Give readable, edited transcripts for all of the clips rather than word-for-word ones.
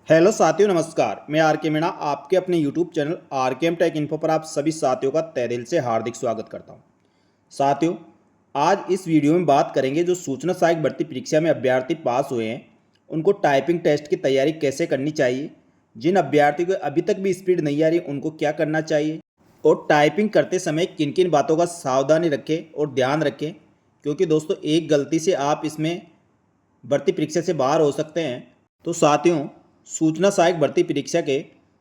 Hello साथियों, नमस्कार। मैं आर के मीणा आपके अपने यूट्यूब चैनल आर के एम टेक इन्फो पर आप सभी साथियों का तहे दिल से हार्दिक स्वागत करता हूं। साथियों, आज इस वीडियो में बात करेंगे जो सूचना सहायक भर्ती परीक्षा में अभ्यर्थी पास हुए हैं उनको टाइपिंग टेस्ट की तैयारी कैसे करनी चाहिए, जिन अभ्यर्थियों को अभी तक भी स्पीड नहीं आ रही उनको क्या करना चाहिए और टाइपिंग करते समय किन किन बातों का सावधानी रखें और ध्यान रखें, क्योंकि दोस्तों एक गलती से आप इसमें भर्ती परीक्षा से बाहर हो सकते हैं। तो साथियों, सूचना सहायक भर्ती परीक्षा के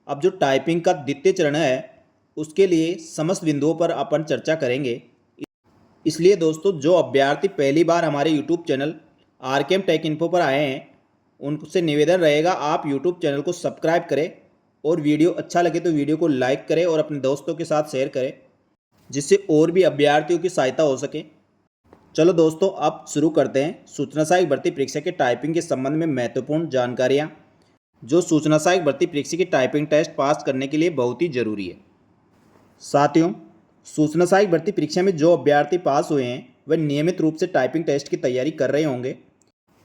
अब जो टाइपिंग का द्वितीय चरण है उसके लिए समस्त बिंदुओं पर अपन चर्चा करेंगे। इसलिए दोस्तों, जो अभ्यर्थी पहली बार हमारे यूट्यूब चैनल आर के एम टेक इन्फो पर आए हैं उनसे निवेदन रहेगा आप यूट्यूब चैनल को सब्सक्राइब करें और वीडियो अच्छा लगे तो वीडियो को लाइक करें और अपने दोस्तों के साथ शेयर करें, जिससे और भी अभ्यर्थियों की सहायता हो सके। चलो दोस्तों, अब शुरू करते हैं सूचना सहायक भर्ती परीक्षा के टाइपिंग के संबंध में महत्वपूर्ण जानकारियाँ जो सूचना सहायक भर्ती परीक्षा की टाइपिंग टेस्ट पास करने के लिए बहुत ही जरूरी है। साथियों, सूचना सहायक भर्ती परीक्षा में जो अभ्यर्थी पास हुए हैं वह नियमित रूप से टाइपिंग टेस्ट की तैयारी कर रहे होंगे।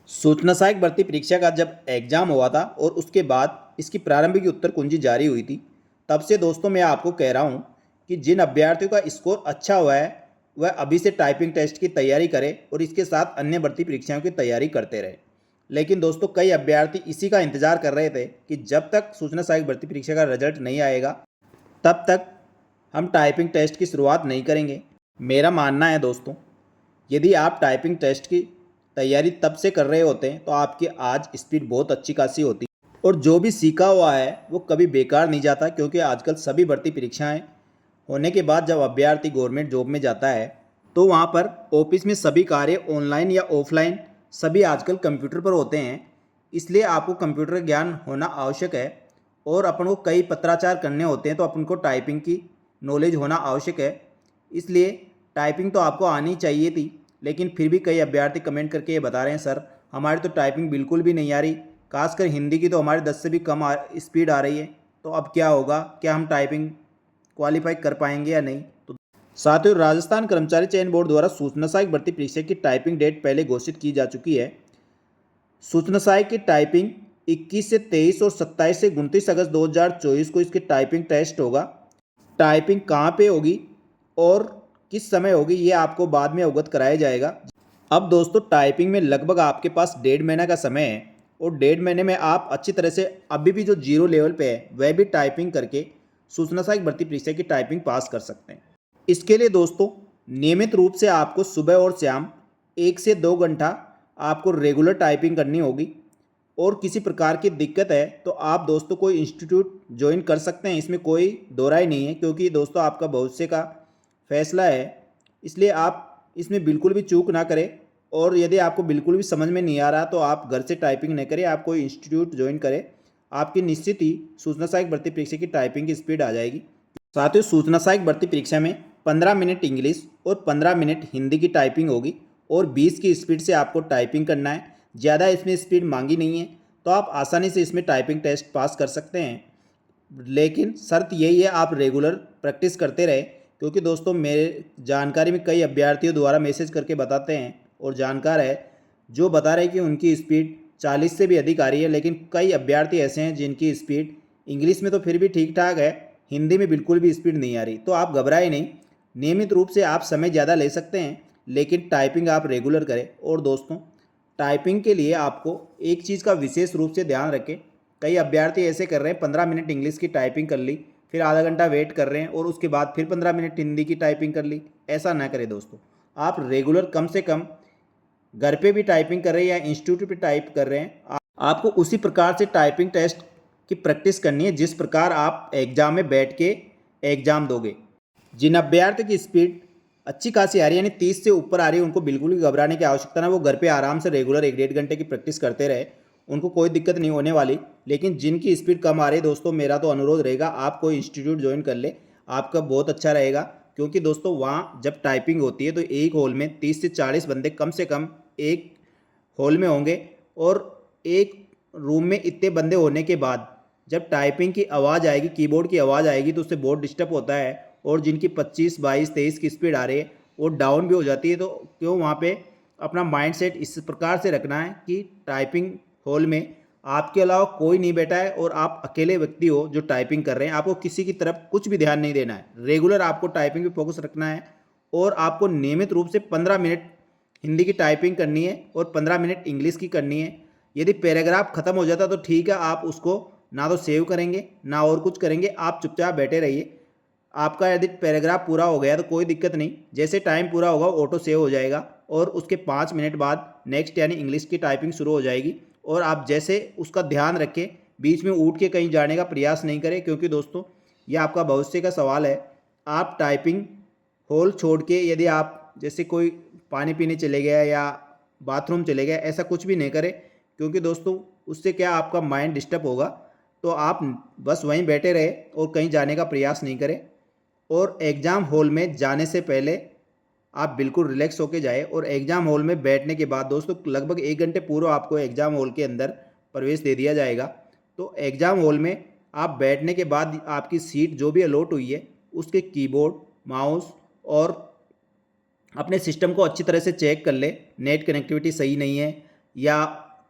सूचना सहायक भर्ती परीक्षा का जब एग्जाम हुआ था और उसके बाद इसकी प्रारंभिक उत्तर कुंजी जारी हुई थी, तब से दोस्तों मैं आपको कह रहा हूँ कि जिन अभ्यर्थियों का स्कोर अच्छा हुआ है वह अभी से टाइपिंग टेस्ट की तैयारी करें और इसके साथ अन्य भर्ती परीक्षाओं की तैयारी करते रहे। लेकिन दोस्तों, कई अभ्यर्थी इसी का इंतजार कर रहे थे कि जब तक सूचना सहायक भर्ती परीक्षा का रिजल्ट नहीं आएगा तब तक हम टाइपिंग टेस्ट की शुरुआत नहीं करेंगे। मेरा मानना है दोस्तों, यदि आप टाइपिंग टेस्ट की तैयारी तब से कर रहे होते हैं तो आपकी आज स्पीड बहुत अच्छी खासी होती और जो भी सीखा हुआ है वो कभी बेकार नहीं जाता, क्योंकि आजकल सभी भर्ती परीक्षाएं होने के बाद जब अभ्यर्थी गवर्नमेंट जॉब में जाता है तो वहाँ पर ऑफिस में सभी कार्य ऑनलाइन या ऑफलाइन सभी आजकल कंप्यूटर पर होते हैं। इसलिए आपको कंप्यूटर ज्ञान होना आवश्यक है और अपन को कई पत्राचार करने होते हैं तो अपन को टाइपिंग की नॉलेज होना आवश्यक है। इसलिए टाइपिंग तो आपको आनी चाहिए थी, लेकिन फिर भी कई अभ्यर्थी कमेंट करके ये बता रहे हैं सर हमारी तो टाइपिंग बिल्कुल भी नहीं आ रही, खासकर हिंदी की तो हमारे 10 से भी कम स्पीड आ रही है, तो अब क्या होगा, क्या हम टाइपिंग क्वालिफाई कर पाएंगे या नहीं। तो साथियों, राजस्थान कर्मचारी चयन बोर्ड द्वारा सूचना सहायक भर्ती परीक्षा की टाइपिंग डेट पहले घोषित की जा चुकी है। सूचना सहायक की टाइपिंग 21 से 23 और 27 से 29 अगस्त 2024 को इसकी टाइपिंग टेस्ट होगा। टाइपिंग कहाँ पे होगी और किस समय होगी ये आपको बाद में अवगत कराया जाएगा। अब दोस्तों, टाइपिंग में लगभग आपके पास 1.5 महीना का समय है और 1.5 महीने में आप अच्छी तरह से अभी भी जो जीरो लेवल पे है वह भी टाइपिंग करके सूचना सहायक भर्ती परीक्षा की टाइपिंग पास कर सकते हैं। इसके लिए दोस्तों, नियमित रूप से आपको सुबह और शाम 1 से 2 घंटा आपको रेगुलर टाइपिंग करनी होगी और किसी प्रकार की दिक्कत है तो आप दोस्तों कोई इंस्टीट्यूट ज्वाइन कर सकते हैं, इसमें कोई दो राय नहीं है, क्योंकि दोस्तों आपका भविष्य का फैसला है। इसलिए आप इसमें बिल्कुल भी चूक ना करें और यदि आपको बिल्कुल भी समझ में नहीं आ रहा तो आप घर से टाइपिंग न करें, आप कोई इंस्टीट्यूट ज्वाइन करें, आपकी निश्चित ही सूचना सहायक भर्ती परीक्षा की टाइपिंग की स्पीड आ जाएगी। साथियों, सूचना सहायक भर्ती परीक्षा में 15 मिनट इंग्लिश और 15 मिनट हिंदी की टाइपिंग होगी और 20 की स्पीड से आपको टाइपिंग करना है। ज़्यादा इसमें स्पीड मांगी नहीं है तो आप आसानी से इसमें टाइपिंग टेस्ट पास कर सकते हैं, लेकिन शर्त यही है आप रेगुलर प्रैक्टिस करते रहे, क्योंकि दोस्तों मेरे जानकारी में कई अभ्यर्थियों द्वारा मैसेज करके बताते हैं और जानकार है जो बता रहे हैं कि उनकी स्पीड 40 से भी अधिक आ रही है, लेकिन कई अभ्यर्थी ऐसे हैं जिनकी स्पीड इंग्लिश में तो फिर भी ठीक ठाक है, हिंदी में बिल्कुल भी स्पीड नहीं आ रही। तो आप घबराए नहीं, नियमित रूप से आप समय ज़्यादा ले सकते हैं लेकिन टाइपिंग आप रेगुलर करें। और दोस्तों, टाइपिंग के लिए आपको एक चीज़ का विशेष रूप से ध्यान रखें, कई अभ्यर्थी ऐसे कर रहे हैं 15 मिनट इंग्लिश की टाइपिंग कर ली, फिर आधा घंटा वेट कर रहे हैं और उसके बाद फिर 15 मिनट हिंदी की टाइपिंग कर ली। ऐसा ना करें दोस्तों, आप रेगुलर कम से कम घर पे भी टाइपिंग कर रहे हैं या इंस्टीट्यूट पे टाइप कर रहे हैं, आपको उसी प्रकार से टाइपिंग टेस्ट की प्रैक्टिस करनी है जिस प्रकार आप एग्जाम में बैठ के एग्जाम दोगे। जिन अभ्यर्थी की स्पीड अच्छी खासी आ रही है यानी 30 से ऊपर आ रही है उनको बिल्कुल भी घबराने की आवश्यकता ना, वो घर पे आराम से रेगुलर 1-1.5 घंटे की प्रैक्टिस करते रहे, उनको कोई दिक्कत नहीं होने वाली। लेकिन जिनकी स्पीड कम आ रही है दोस्तों, मेरा तो अनुरोध रहेगा आप कोई इंस्टीट्यूट ज्वाइन कर ले, आपका बहुत अच्छा रहेगा। क्योंकि दोस्तों वहाँ जब टाइपिंग होती है तो एक हॉल में 30 से 40 बंदे कम से कम एक हॉल में होंगे और एक रूम में इतने बंदे होने के बाद जब टाइपिंग की आवाज़ आएगी, कीबोर्ड की आवाज़ आएगी तो उससे बहुत डिस्टर्ब होता है और जिनकी 25, 22, 23 की स्पीड आ रही है वो डाउन भी हो जाती है। तो क्यों वहाँ पे अपना माइंड सेट इस प्रकार से रखना है कि टाइपिंग हॉल में आपके अलावा कोई नहीं बैठा है और आप अकेले व्यक्ति हो जो टाइपिंग कर रहे हैं। आपको किसी की तरफ कुछ भी ध्यान नहीं देना है, रेगुलर आपको टाइपिंग पे फोकस रखना है और आपको नियमित रूप से 15 मिनट हिंदी की टाइपिंग करनी है और 15 मिनट इंग्लिश की करनी है। यदि पैराग्राफ खत्म हो जाता तो ठीक है, आप उसको ना तो सेव करेंगे ना और कुछ करेंगे, आप चुपचाप बैठे रहिए। आपका यदि पैराग्राफ पूरा हो गया तो कोई दिक्कत नहीं, जैसे टाइम पूरा होगा ऑटो सेव हो जाएगा और उसके 5 मिनट बाद नेक्स्ट यानी इंग्लिश की टाइपिंग शुरू हो जाएगी। और आप जैसे उसका ध्यान रखें, बीच में उठ के कहीं जाने का प्रयास नहीं करें, क्योंकि दोस्तों ये आपका भविष्य का सवाल है। आप टाइपिंग हॉल छोड़ के यदि आप जैसे कोई पानी पीने चले गया या बाथरूम चले गए, ऐसा कुछ भी नहीं करें, क्योंकि दोस्तों उससे क्या आपका माइंड डिस्टर्ब होगा। तो आप बस वहीं बैठे रहे और कहीं जाने का प्रयास नहीं करें। और एग्ज़ाम हॉल में जाने से पहले आप बिल्कुल रिलैक्स होके जाए और एग्ज़ाम हॉल में बैठने के बाद दोस्तों लगभग 1 घंटे पूर्व आपको एग्ज़ाम हॉल के अंदर प्रवेश दे दिया जाएगा। तो एग्ज़ाम हॉल में आप बैठने के बाद आपकी सीट जो भी अलॉट हुई है उसके कीबोर्ड, माउस और अपने सिस्टम को अच्छी तरह से चेक कर ले, नेट कनेक्टिविटी सही नहीं है या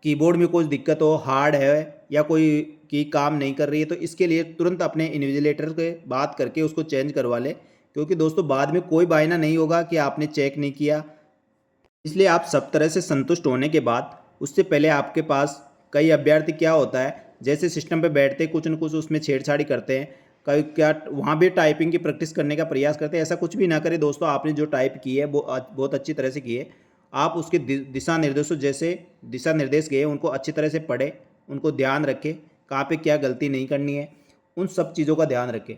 कीबोर्ड में कुछ दिक्कत हो, हार्ड है या कोई की काम नहीं कर रही है, तो इसके लिए तुरंत अपने इन्विजिलेटर से बात करके उसको चेंज करवा ले, क्योंकि दोस्तों बाद में कोई बहाना नहीं होगा कि आपने चेक नहीं किया। इसलिए आप सब तरह से संतुष्ट होने के बाद उससे पहले आपके पास कई अभ्यर्थी क्या होता है, जैसे सिस्टम पे बैठते कुछ न कुछ उसमें छेड़छाड़ी करते हैं, कई क्या वहाँ भी टाइपिंग की प्रैक्टिस करने का प्रयास करते हैं। ऐसा कुछ भी ना करें दोस्तों, आपने जो टाइप की है वो बहुत अच्छी तरह से की है। आप उसके दिशा निर्देशों जैसे दिशा निर्देश गए उनको अच्छी तरह से पढ़े, उनको ध्यान रखें, कहाँ पे क्या गलती नहीं करनी है, उन सब चीज़ों का ध्यान रखें।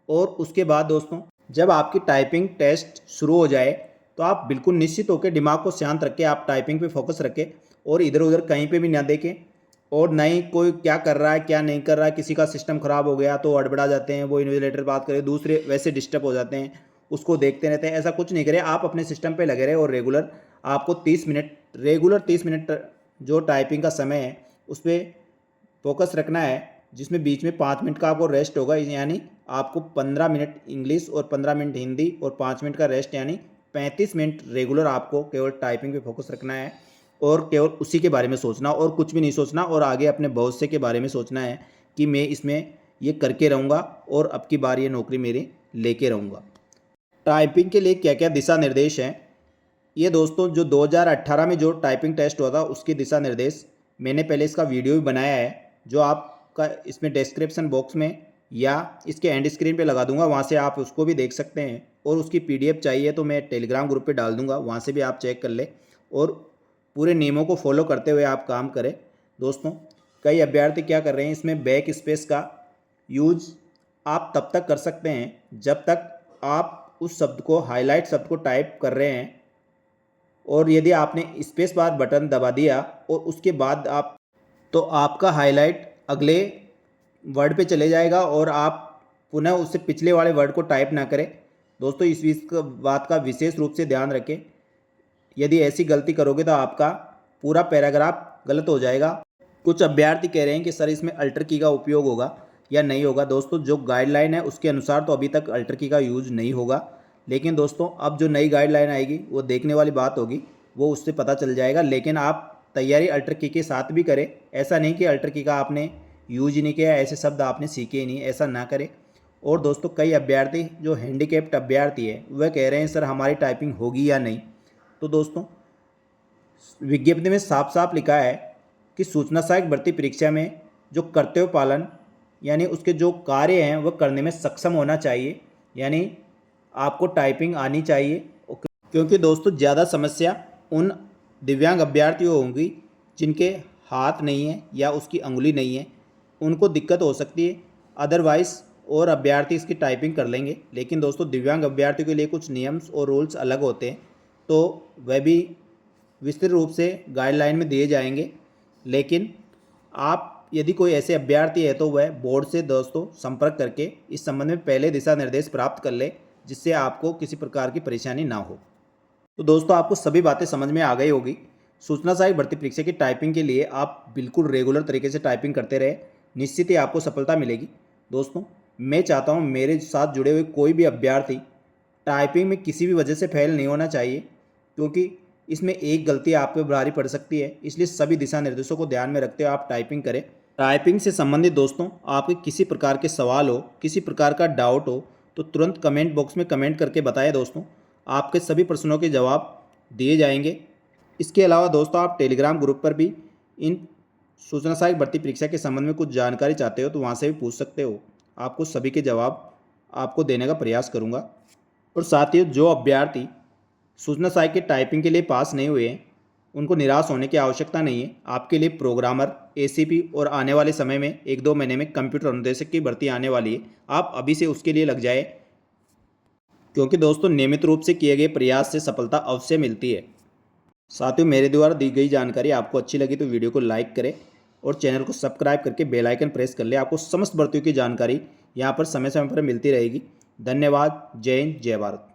और उसके बाद दोस्तों जब आपकी टाइपिंग टेस्ट शुरू हो जाए तो आप बिल्कुल निश्चित होकर दिमाग को शांत रखें, आप टाइपिंग पे फोकस रखें और इधर उधर कहीं पे भी ना देखें और ना ही कोई क्या कर रहा है क्या नहीं कर रहा है। किसी का सिस्टम ख़राब हो गया तो हड़बड़ा जाते हैं, वो इन्विजिलेटर बात करे, दूसरे वैसे डिस्टर्ब हो जाते हैं, उसको देखते रहते हैं। ऐसा कुछ नहीं करें, आप अपने सिस्टम पे लगे रहे और रेगुलर आपको 30 मिनट रेगुलर 30 मिनट जो टाइपिंग का समय है उस पर फोकस रखना है, जिसमें बीच में 5 मिनट का आपको रेस्ट होगा। यानी आपको 15 मिनट इंग्लिश और 15 मिनट हिंदी और 5 मिनट का रेस्ट, यानी 35 मिनट रेगुलर आपको केवल टाइपिंग पे फोकस रखना है और केवल उसी के बारे में सोचना और कुछ भी नहीं सोचना। और आगे अपने भविष्य के बारे में सोचना है कि मैं इसमें ये करके रहूँगा और अब की बार ये नौकरी मेरी लेके रहूँगा। टाइपिंग के लिए क्या क्या दिशा निर्देश हैं, ये दोस्तों जो 2018 में जो टाइपिंग टेस्ट हुआ था उसके दिशा निर्देश मैंने पहले इसका वीडियो भी बनाया है, जो आपका इसमें डिस्क्रिप्शन बॉक्स में या इसके एंड स्क्रीन पे लगा दूंगा, वहाँ से आप उसको भी देख सकते हैं। और उसकी PDF चाहिए तो मैं टेलीग्राम ग्रुप पे डाल दूंगा, वहाँ से भी आप चेक कर ले और पूरे नियमों को फॉलो करते हुए आप काम करें। दोस्तों कई अभ्यर्थी क्या कर रहे हैं, इसमें बैक स्पेस का यूज आप तब तक कर सकते हैं जब तक आप उस शब्द को हाईलाइट शब्द को टाइप कर रहे हैं, और यदि आपने स्पेस बार बटन दबा दिया और उसके बाद आप तो आपका हाईलाइट अगले वर्ड पे चले जाएगा और आप पुनः उससे पिछले वाले वर्ड को टाइप ना करें। दोस्तों इस बात का विशेष रूप से ध्यान रखें, यदि ऐसी गलती करोगे तो आपका पूरा पैराग्राफ गलत हो जाएगा। कुछ अभ्यर्थी कह रहे हैं कि सर इसमें अल्टर की का उपयोग होगा या नहीं होगा। दोस्तों जो गाइडलाइन है उसके अनुसार तो अभी तक अल्टर की का यूज नहीं होगा, लेकिन दोस्तों अब जो नई गाइडलाइन आएगी वो देखने वाली बात होगी, वो उससे पता चल जाएगा। लेकिन आप तैयारी अल्टर की के साथ भी करें, ऐसा नहीं कि अल्टर की का आपने यूज ही नहीं किया, ऐसे शब्द आपने सीखे ही नहीं, ऐसा ना करें। और दोस्तों कई अभ्यर्थी जो हैंडीकैप्ड अभ्यर्थी है वह कह रहे हैं सर हमारी टाइपिंग होगी या नहीं। तो दोस्तों विज्ञप्ति में साफ साफ लिखा है कि सूचना सहायक भर्ती परीक्षा में जो कर्तव्य पालन यानी उसके जो कार्य हैं वह करने में सक्षम होना चाहिए, यानी आपको टाइपिंग आनी चाहिए। क्योंकि दोस्तों ज़्यादा समस्या उन दिव्यांग अभ्यर्थियों होंगी जिनके हाथ नहीं है या उसकी अंगुली नहीं है, उनको दिक्कत हो सकती है। अदरवाइज़ और अभ्यर्थी इसकी टाइपिंग कर लेंगे। लेकिन दोस्तों दिव्यांग अभ्यर्थियों के लिए कुछ नियम्स और रूल्स अलग होते हैं, तो वह भी विस्तृत रूप से गाइडलाइन में दिए जाएंगे। लेकिन आप यदि कोई ऐसे अभ्यर्थी है तो वह बोर्ड से दोस्तों संपर्क करके इस संबंध में पहले दिशा निर्देश प्राप्त कर ले, जिससे आपको किसी प्रकार की परेशानी ना हो। तो दोस्तों आपको सभी बातें समझ में आ गई होगी। सूचना सहायक भर्ती परीक्षा की टाइपिंग के लिए आप बिल्कुल रेगुलर तरीके से टाइपिंग करते रहे, निश्चित ही आपको सफलता मिलेगी। दोस्तों मैं चाहता हूँ मेरे साथ जुड़े हुए कोई भी अभ्यर्थी टाइपिंग में किसी भी वजह से फेल नहीं होना चाहिए, क्योंकि इसमें एक गलती आप पे भारी पड़ सकती है, इसलिए सभी दिशा निर्देशों को ध्यान में रखते हुए आप टाइपिंग करें। टाइपिंग से संबंधित दोस्तों आपके किसी प्रकार के सवाल हो, किसी प्रकार का डाउट हो तो तुरंत कमेंट बॉक्स में कमेंट करके बताएं दोस्तों, आपके सभी प्रश्नों के जवाब दिए जाएंगे। इसके अलावा दोस्तों आप टेलीग्राम ग्रुप पर भी इन सूचना सहायक भर्ती परीक्षा के संबंध में कुछ जानकारी चाहते हो तो वहाँ से भी पूछ सकते हो, आपको सभी के जवाब आपको देने का प्रयास करूँगा। और साथ ही जो अभ्यर्थी सूचना सहायक के टाइपिंग के लिए पास नहीं हुए हैं उनको निराश होने की आवश्यकता नहीं है। आपके लिए प्रोग्रामर, एसीपी और आने वाले समय में 1-2 महीने में कंप्यूटर अनुदेशक की भर्ती आने वाली है, आप अभी से उसके लिए लग जाए, क्योंकि दोस्तों नियमित रूप से किए गए प्रयास से सफलता अवश्य मिलती है। साथियों मेरे द्वारा दी गई जानकारी आपको अच्छी लगी तो वीडियो को लाइक करें और चैनल को सब्सक्राइब करके बेल आइकन प्रेस कर ले। आपको समस्त भर्तियों की जानकारी यहाँ पर समय समय पर मिलती रहेगी। धन्यवाद। जय हिंद, जय भारत।